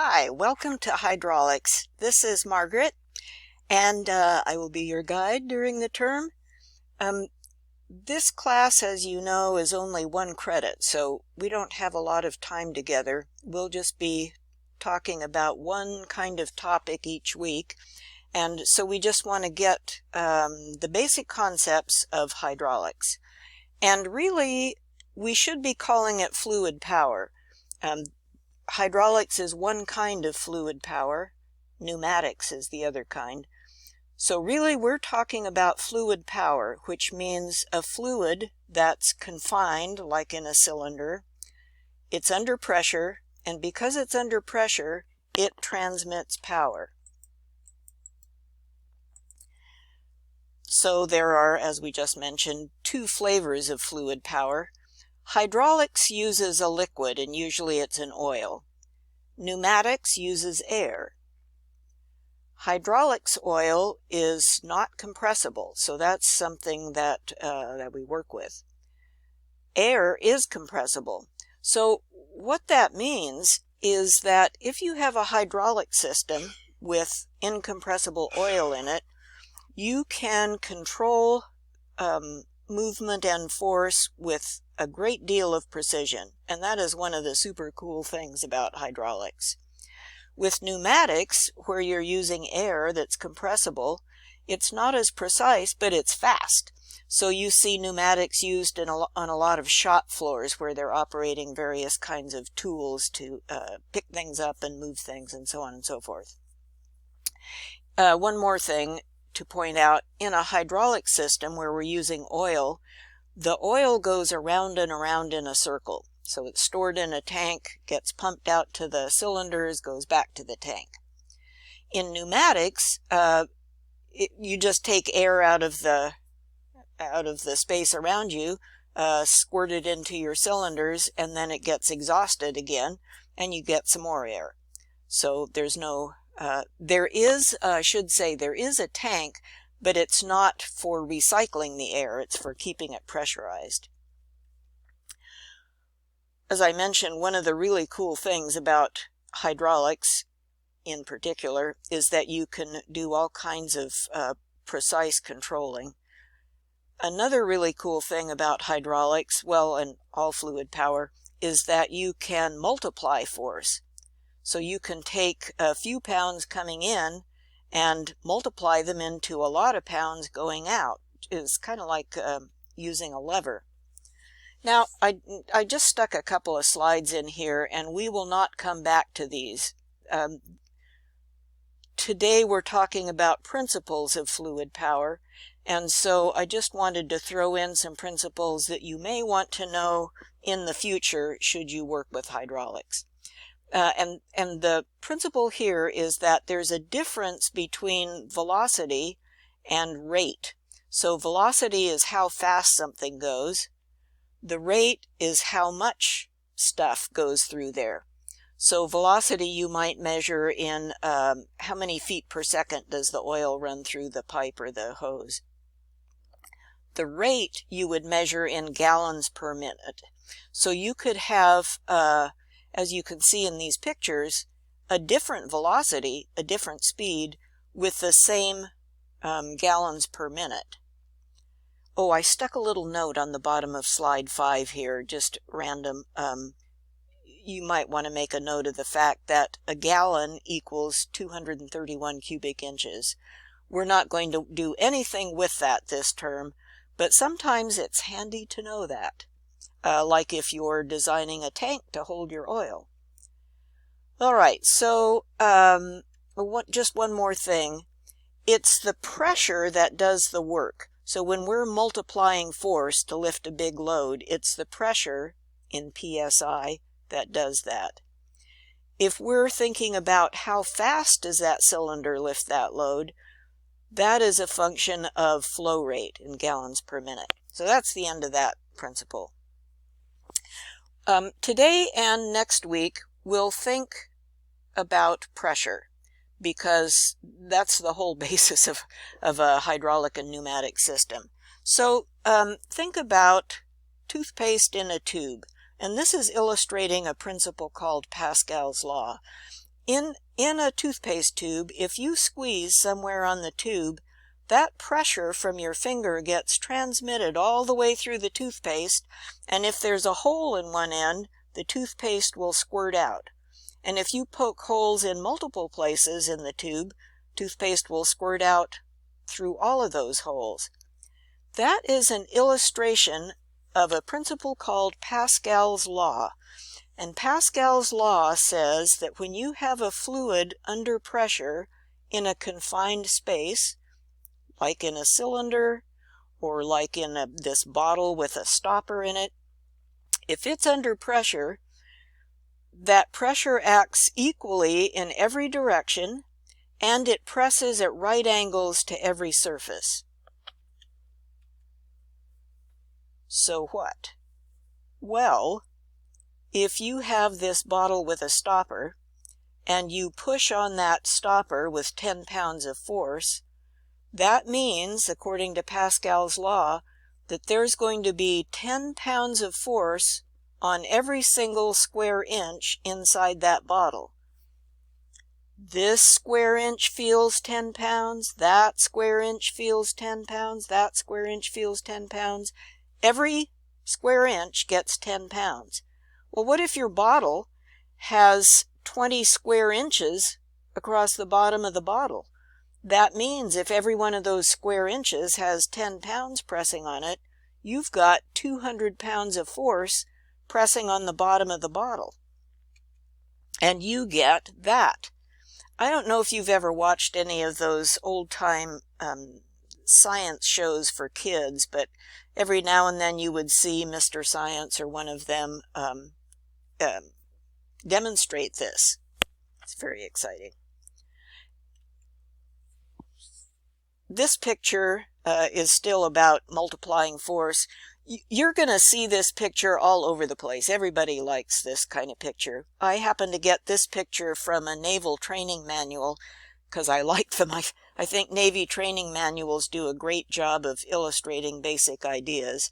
Hi, welcome to Hydraulics. This is Margaret, and I will be your guide during the term. This class, as you know, is only 1 credit, so we don't have a lot of time together. We'll just be talking about one kind of topic each week, and so we just want to get the basic concepts of hydraulics. And really, we should be calling it fluid power. Hydraulics is one kind of fluid power. Pneumatics is the other kind. So really we're talking about fluid power, which means a fluid that's confined, like in a cylinder. It's under pressure, and because it's under pressure, it transmits power. So there are, as we just mentioned, 2 flavors of fluid power. Hydraulics uses a liquid, and usually it's an oil. Pneumatics uses air. Hydraulics oil is not compressible, so that's something that we work with. Air is compressible. So what that means is that if you have a hydraulic system with incompressible oil in it, you can control movement and force with a great deal of precision, and that is one of the super cool things about hydraulics. With pneumatics, where you're using air that's compressible, it's not as precise, but it's fast. So you see pneumatics used on a lot of shop floors where they're operating various kinds of tools to pick things up and move things and so on and so forth. One more thing to point out, in a hydraulic system where we're using oil, the oil goes around and around in a circle. So it's stored in a tank, gets pumped out to the cylinders, goes back to the tank. In pneumatics, you just take air out of the space around you, squirt it into your cylinders, and then it gets exhausted again, and you get some more air. So there's no there is a tank, but it's not for recycling the air, it's for keeping it pressurized. As I mentioned, one of the really cool things about hydraulics in particular is that you can do all kinds of precise controlling. Another really cool thing about hydraulics, well, and all fluid power, is that you can multiply force. So you can take a few pounds coming in and multiply them into a lot of pounds going out. It's kind of like using a lever. Now, I just stuck a couple of slides in here, and we will not come back to these. Today we're talking about principles of fluid power, and so I just wanted to throw in some principles that you may want to know in the future should you work with hydraulics. And the principle here is that there's a difference between velocity and rate. So velocity is how fast something goes. The rate is how much stuff goes through there. So velocity you might measure in how many feet per second does the oil run through the pipe or the hose. The rate you would measure in gallons per minute. So you could have, as you can see in these pictures, a different velocity, a different speed, with the same gallons per minute. Oh, I stuck a little note on the bottom of slide 5 here, just random. You might want to make a note of the fact that a gallon equals 231 cubic inches. We're not going to do anything with that this term, but sometimes it's handy to know that. Like if you're designing a tank to hold your oil. All right, so just one more thing. It's the pressure that does the work. So when we're multiplying force to lift a big load, it's the pressure in PSI that does that. If we're thinking about how fast does that cylinder lift that load, that is a function of flow rate in gallons per minute. So that's the end of that principle. Today and next week, we'll think about pressure, because that's the whole basis of a hydraulic and pneumatic system. So think about toothpaste in a tube. And this is illustrating a principle called Pascal's law. in a toothpaste tube, if you squeeze somewhere on the tube, that pressure from your finger gets transmitted all the way through the toothpaste, and if there's a hole in one end, the toothpaste will squirt out. And if you poke holes in multiple places in the tube, toothpaste will squirt out through all of those holes. That is an illustration of a principle called Pascal's law. And Pascal's law says that when you have a fluid under pressure in a confined space, like in a cylinder or like in this bottle with a stopper in it, if it's under pressure, that pressure acts equally in every direction, and it presses at right angles to every surface. So what? Well, if you have this bottle with a stopper, and you push on that stopper with 10 pounds of force, that means, according to Pascal's law, that there's going to be 10 pounds of force on every single square inch inside that bottle. This square inch feels 10 pounds, that square inch feels 10 pounds, that square inch feels 10 pounds. Every square inch gets 10 pounds. Well, what if your bottle has 20 square inches across the bottom of the bottle? That means if every one of those square inches has 10 pounds pressing on it, you've got 200 pounds of force pressing on the bottom of the bottle. And you get that. I don't know if you've ever watched any of those old-time science shows for kids, but every now and then you would see Mr. Science or one of them demonstrate this. It's very exciting. This picture is still about multiplying force. You're going to see this picture all over the place. Everybody likes this kind of picture. I happen to get this picture from a naval training manual because I like them. I think Navy training manuals do a great job of illustrating basic ideas.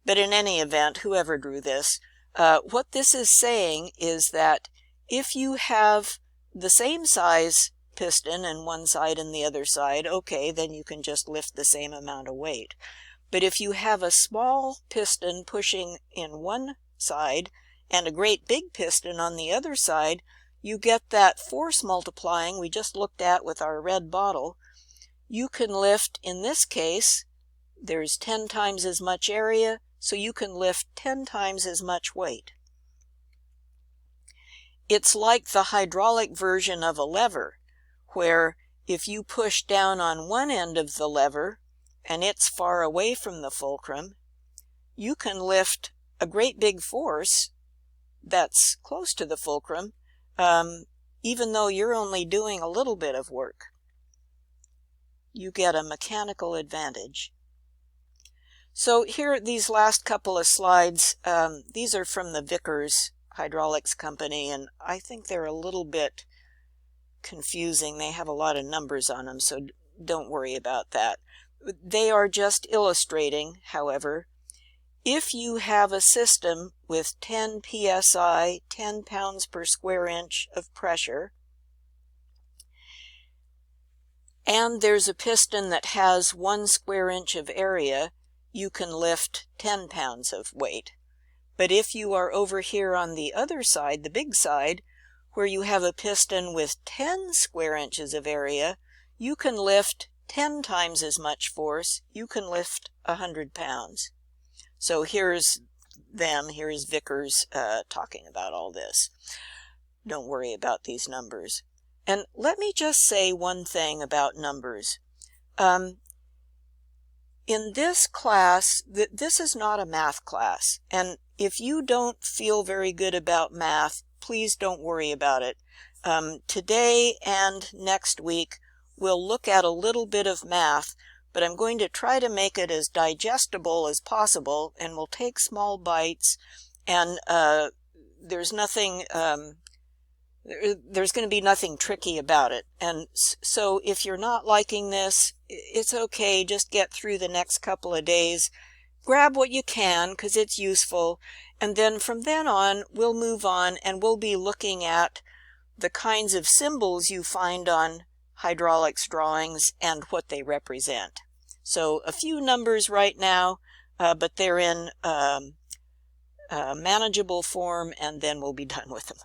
But in any event, whoever drew this, what this is saying is that if you have the same size piston in one side and the other side, okay, then you can just lift the same amount of weight. But if you have a small piston pushing in one side and a great big piston on the other side, you get that force multiplying we just looked at with our red bottle. You can lift, in this case, there's 10 times as much area, so you can lift 10 times as much weight. It's like the hydraulic version of a lever, where if you push down on one end of the lever and it's far away from the fulcrum, you can lift a great big force that's close to the fulcrum, even though you're only doing a little bit of work. You get a mechanical advantage. So here, these last couple of slides, these are from the Vickers Hydraulics Company, and I think they're a little bit confusing. They have a lot of numbers on them, so don't worry about that. They are just illustrating, however, if you have a system with 10 psi, 10 pounds per square inch of pressure, and there's a piston that has 1 square inch of area, you can lift 10 pounds of weight. But if you are over here on the other side, the big side, where you have a piston with 10 square inches of area, you can lift 10 times as much force. You can lift 100 pounds. So here's Vickers talking about all this. Don't worry about these numbers. And let me just say one thing about numbers. In this class, this is not a math class, and if you don't feel very good about math, please don't worry about it. Today and next week, we'll look at a little bit of math, but I'm going to try to make it as digestible as possible, and we'll take small bites, and there's going to be nothing tricky about it. And so if you're not liking this, it's okay. Just get through the next couple of days. Grab what you can because it's useful. And then from then on, we'll move on and we'll be looking at the kinds of symbols you find on hydraulics drawings and what they represent. So a few numbers right now, but they're in manageable form, and then we'll be done with them.